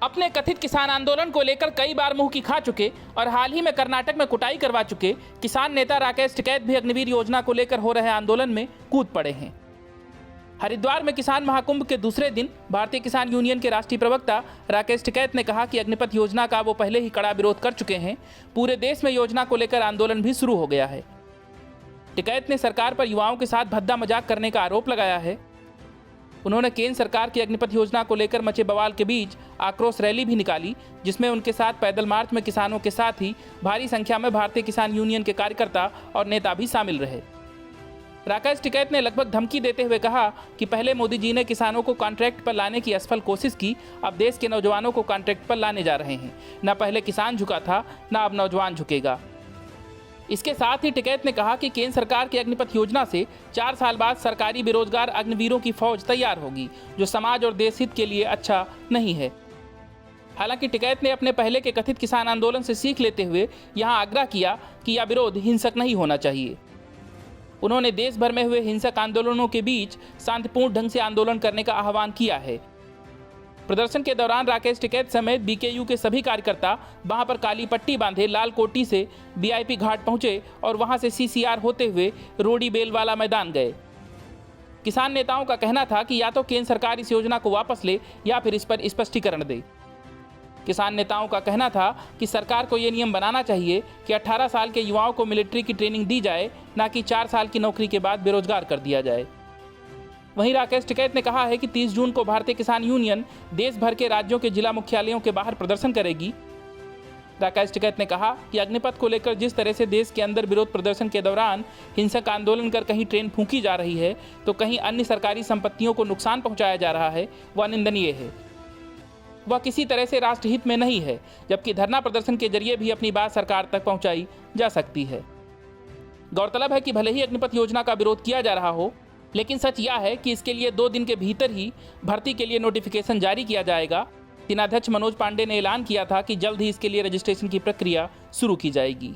अपने कथित किसान आंदोलन को लेकर कई बार मुंह की खा चुके और हाल ही में कर्नाटक में कुटाई करवा चुके किसान नेता राकेश टिकैत भी अग्निवीर योजना को लेकर हो रहे आंदोलन में कूद पड़े हैं। हरिद्वार में किसान महाकुंभ के दूसरे दिन भारतीय किसान यूनियन के राष्ट्रीय प्रवक्ता राकेश टिकैत ने कहा कि अग्निपथ योजना का वो पहले ही कड़ा विरोध कर चुके हैं। पूरे देश में योजना को लेकर आंदोलन भी शुरू हो गया है। टिकैत ने सरकार पर युवाओं के साथ भद्दा मजाक करने का आरोप लगाया है। उन्होंने केंद्र सरकार की अग्निपथ योजना को लेकर मचे बवाल के बीच आक्रोश रैली भी निकाली, जिसमें उनके साथ पैदल मार्च में किसानों के साथ ही भारी संख्या में भारतीय किसान यूनियन के कार्यकर्ता और नेता भी शामिल रहे। राकेश टिकैत ने लगभग धमकी देते हुए कहा कि पहले मोदी जी ने किसानों को कॉन्ट्रैक्ट पर लाने की असफल कोशिश की, अब देश के नौजवानों को कॉन्ट्रैक्ट पर लाने जा रहे हैं। न पहले किसान झुका था, न अब नौजवान झुकेगा। इसके साथ ही टिकैत ने कहा कि केंद्र सरकार की अग्निपथ योजना से 4 साल बाद सरकारी बेरोजगार अग्निवीरों की फौज तैयार होगी, जो समाज और देश हित के लिए अच्छा नहीं है। हालांकि टिकैत ने अपने पहले के कथित किसान आंदोलन से सीख लेते हुए यहां आग्रह किया कि यह विरोध हिंसक नहीं होना चाहिए। उन्होंने देश भर में हुए हिंसक आंदोलनों के बीच शांतिपूर्ण ढंग से आंदोलन करने का आह्वान किया है। प्रदर्शन के दौरान राकेश टिकैत समेत बीकेयू के सभी कार्यकर्ता वहां पर काली पट्टी बांधे लाल कोटी से वीआईपी घाट पहुंचे और वहां से सीसीआर होते हुए रोडी बेलवाला मैदान गए। किसान नेताओं का कहना था कि या तो केंद्र सरकार इस योजना को वापस ले या फिर इस पर स्पष्टीकरण दे। किसान नेताओं का कहना था कि सरकार को यह नियम बनाना चाहिए कि 18 साल के युवाओं को मिलिट्री की ट्रेनिंग दी जाए, न कि 4 साल की नौकरी के बाद बेरोजगार कर दिया जाए। वहीं राकेश टिकैत ने कहा है कि 30 जून को भारतीय किसान यूनियन देश भर के राज्यों के जिला मुख्यालयों के बाहर प्रदर्शन करेगी। राकेश टिकैत ने कहा कि अग्निपथ को लेकर जिस तरह से देश के अंदर विरोध प्रदर्शन के दौरान हिंसक आंदोलन कर कहीं ट्रेन फूंकी जा रही है तो कहीं अन्य सरकारी संपत्तियों को नुकसान पहुंचाया जा रहा है, वह निंदनीय है। वह किसी तरह से राष्ट्रहित में नहीं है, जबकि धरना प्रदर्शन के जरिए भी अपनी बात सरकार तक पहुंचाई जा सकती है। गौरतलब है कि भले ही अग्निपथ योजना का विरोध किया जा रहा हो, लेकिन सच यह है कि इसके लिए 2 दिन के भीतर ही भर्ती के लिए नोटिफिकेशन जारी किया जाएगा। सेनाध्यक्ष मनोज पांडे ने ऐलान किया था कि जल्द ही इसके लिए रजिस्ट्रेशन की प्रक्रिया शुरू की जाएगी।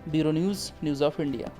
Bureau news of India.